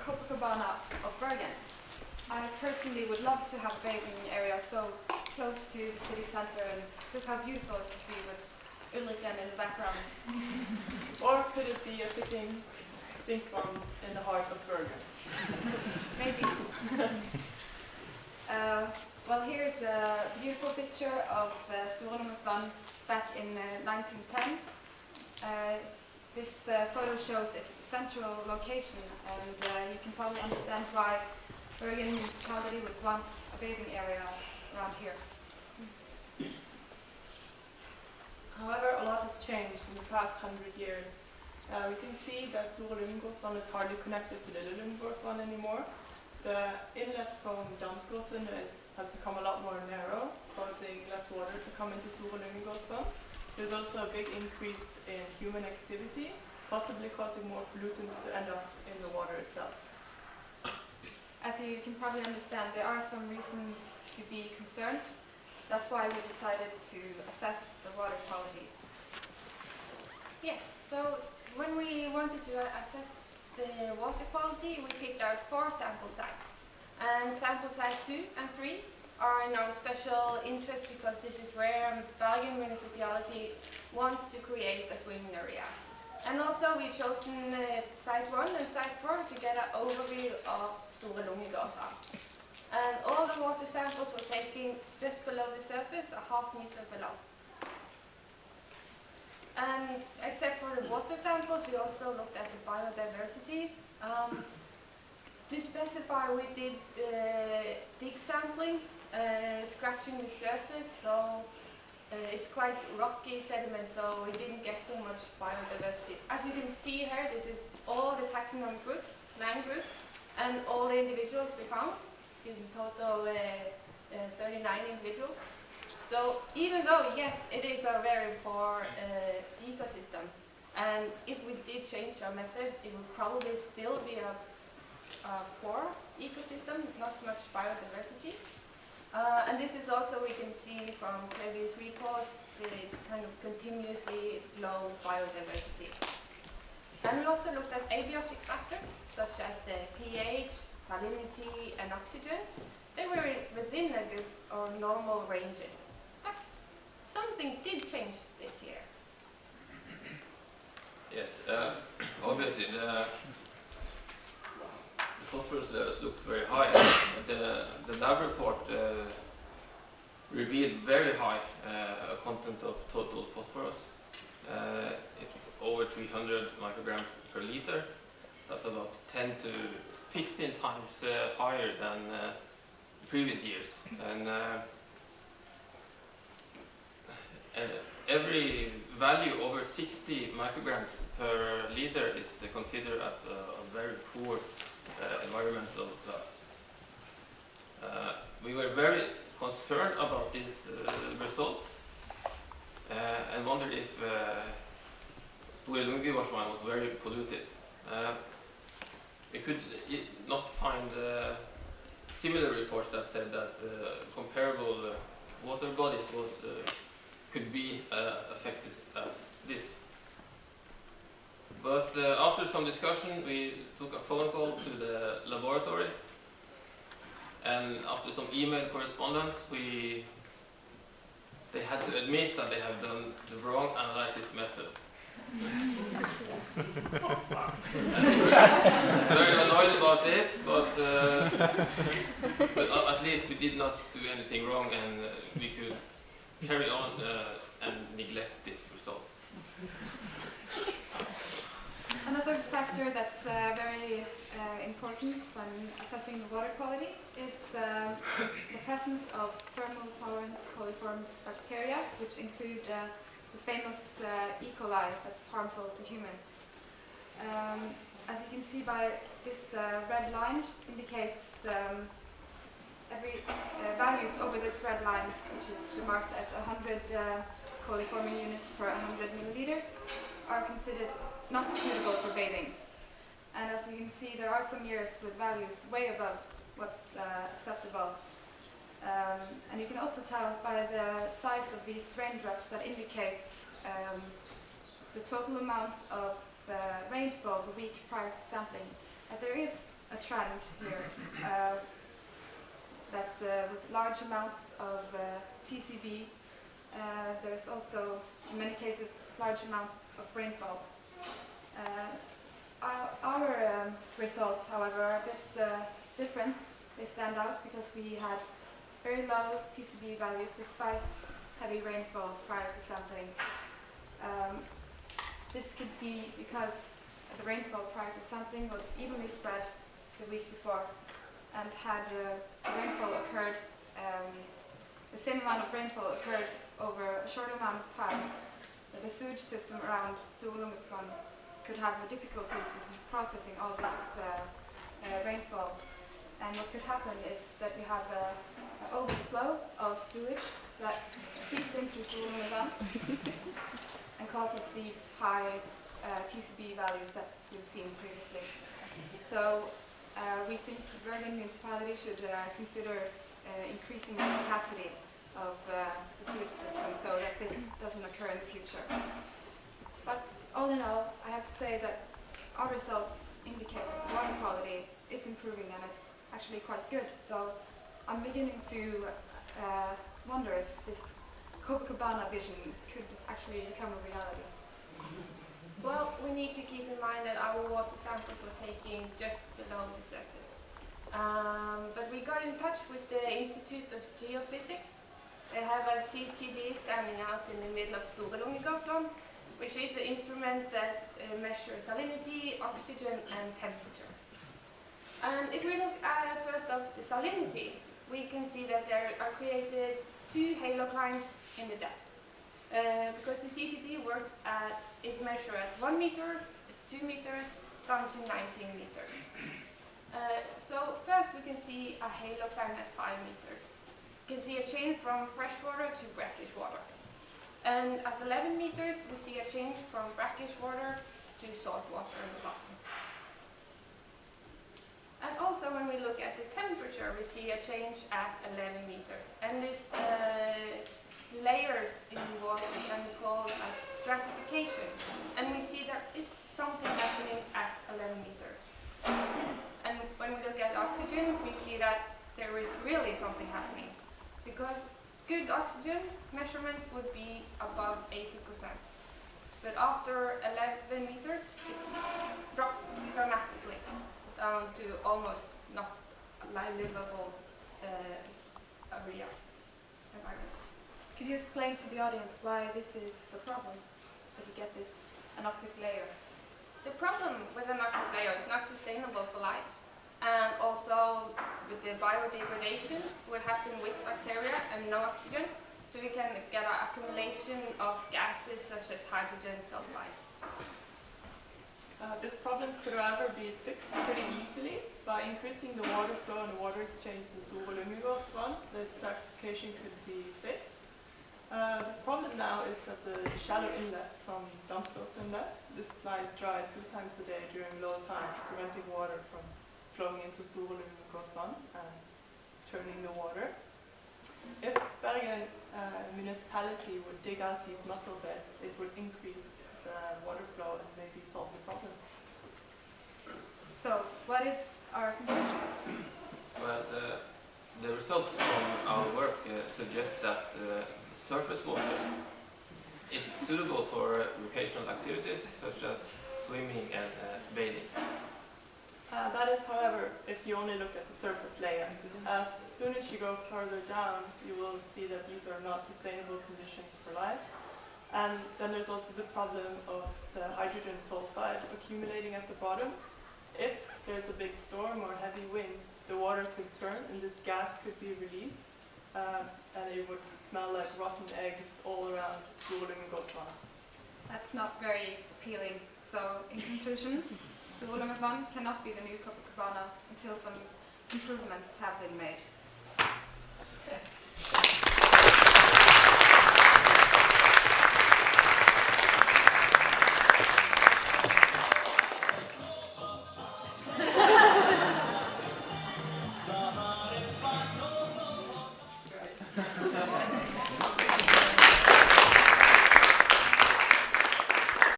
Copacabana of Bergen. I personally would love to have a bathing area so close to the city center, and look how beautiful it could be with Ulriken in the background. Or could it be a fitting stink bomb in the heart of Bergen? Maybe. Well, here's a beautiful picture of Storumsvann back in 1910. This photo shows its central location, and you can probably understand why Bergen municipality would want a bathing area around here. However, a lot has changed in the past 100 years. We can see that Store Lungåsvann is hardly connected to the Lungåsvann anymore. The inlet from Damsgåsen has become a lot more narrow, causing less water to come into Store Lungåsvann. There's also a big increase in human activity, possibly causing more pollutants to end up in the water itself. As you can probably understand, there are some reasons to be concerned. That's why we decided to assess the water quality. Yes, so when we wanted to assess the water quality, we picked out 4 sample sites. And sample site 2 and 3 are in our special interest because this is where Bergen municipality wants to create a swimming area. And also we've chosen site 1 and site 4 to get an overview of Store Lungåsvann. And all the water samples were taken just below the surface, a ½ meter below. And except for the water samples, we also looked at the biodiversity. To specify, we did dig sampling, scratching the surface, so it's quite rocky sediment, so we didn't get so much biodiversity. As you can see here, this is all the taxonomic groups, 9 groups, and all the individuals we found. In total 39 individuals. So even though, yes, it is a very poor ecosystem, and if we did change our method, it would probably still be a poor ecosystem, not much biodiversity. And this is also, we can see from previous reports, that it's kind of continuously low biodiversity. And we also looked at abiotic factors, such as the pH, salinity and oxygen. They were within a good or normal ranges. But something did change this year. Yes, obviously the phosphorus levels looked very high. The lab report revealed very high content of total phosphorus. It's over 300 micrograms per liter. That's about 10 to 15 times higher than previous years, and every value over 60 micrograms per liter is considered as a very poor environmental class. We were very concerned about these results and wondered if Store Lungåsvann was very polluted. We could not find similar reports that said that comparable water bodies could be as affected as this. But after some discussion, we took a phone call to the laboratory, and after some email correspondence, they had to admit that they have done the wrong analysis method. Very annoyed about this, but at least we did not do anything wrong, and we could carry on and neglect these results. Another factor that's very important when assessing the water quality is the presence of thermal-tolerant coliform bacteria, which include the famous E. coli that's harmful to humans. As you can see by this red line indicates every values over this red line, which is marked at 100 coliforming units per 100 milliliters, are considered not suitable for bathing. And as you can see, there are some years with values way above what's acceptable. And you can also tell by the size of these raindrops that indicate the total amount of rainfall the week prior to sampling, that there is a trend here that with large amounts of TCB, there's also, in many cases, large amounts of rainfall. Our results, however, are a bit different. They stand out because we had very low TCB values despite heavy rainfall prior to sampling. This could be because the rainfall prior to sampling was evenly spread the week before, and had rainfall occurred, the same amount of rainfall occurred over a short amount of time, that the sewage system around Storulungasvann could have difficulties in processing all this rainfall. And what could happen is that you have an overflow of sewage that seeps into Storulungasvann and causes these high TCB values that you've seen previously. So we think the Bergen municipality should consider increasing the capacity of the sewage system so that this doesn't occur in the future. But all in all, I have to say that our results indicate that the water quality is improving and it's actually quite good. So I'm beginning to wonder if this Copacabana vision could actually become a reality. Well, we need to keep in mind that our water samples were taken just below the surface. But we got in touch with the Institute of Geophysics. They have a CTD standing out in the middle of Storulungasvann, which is an instrument that measures salinity, oxygen, and temperature. And if we look at first of the salinity, we can see that there are created two haloclines in the depth. Because the CTD works at, it measures at 1 meter, 2 meters, down to 19 meters. So first we can see a halocline at 5 meters. You can see a change from freshwater to brackish water. And at 11 meters we see a change from brackish water to salt water in the bottom. And also when we look at the temperature, we see a change at 11 meters. And this layers in the water can be called as stratification. And we see there is something happening at 11 meters. And when we look at oxygen, we see that there is really something happening. Because good oxygen measurements would be above 80%. But after 11 meters, it's dropped dramatically down to almost not livable area environment. Could you explain to the audience why this is the problem, that you get this anoxic layer? The problem with an anoxic layer is not sustainable for life, and also with the biodegradation will happen with bacteria and no oxygen, so we can get an accumulation of gases such as hydrogen sulfide. This problem could however be fixed pretty easily by increasing the water flow and water exchange in Storulungasvann. The stratification could be fixed. The problem now is that the shallow inlet from Damsgårdsundet, this lies dry 2 times a day during low tides, preventing water from flowing into Storulungasvann and turning the water. If Bergen municipality would dig out these mussel beds, it would increase the water flow and maybe solve the problem. So, what is our conclusion? Well, the results from our work suggest that surface water is suitable for recreational activities such as swimming and bathing. That is, however, if you only look at the surface layer. As soon as you go further down, you will see that these are not sustainable conditions for life. And then there's also the problem of the hydrogen sulfide accumulating at the bottom. If there's a big storm or heavy winds, the water could turn and this gas could be released, and it would smell like rotten eggs all around Storulungasvann. That's not very appealing. So, in conclusion, Storulungasvann cannot be the new Copacabana until some improvements have been made.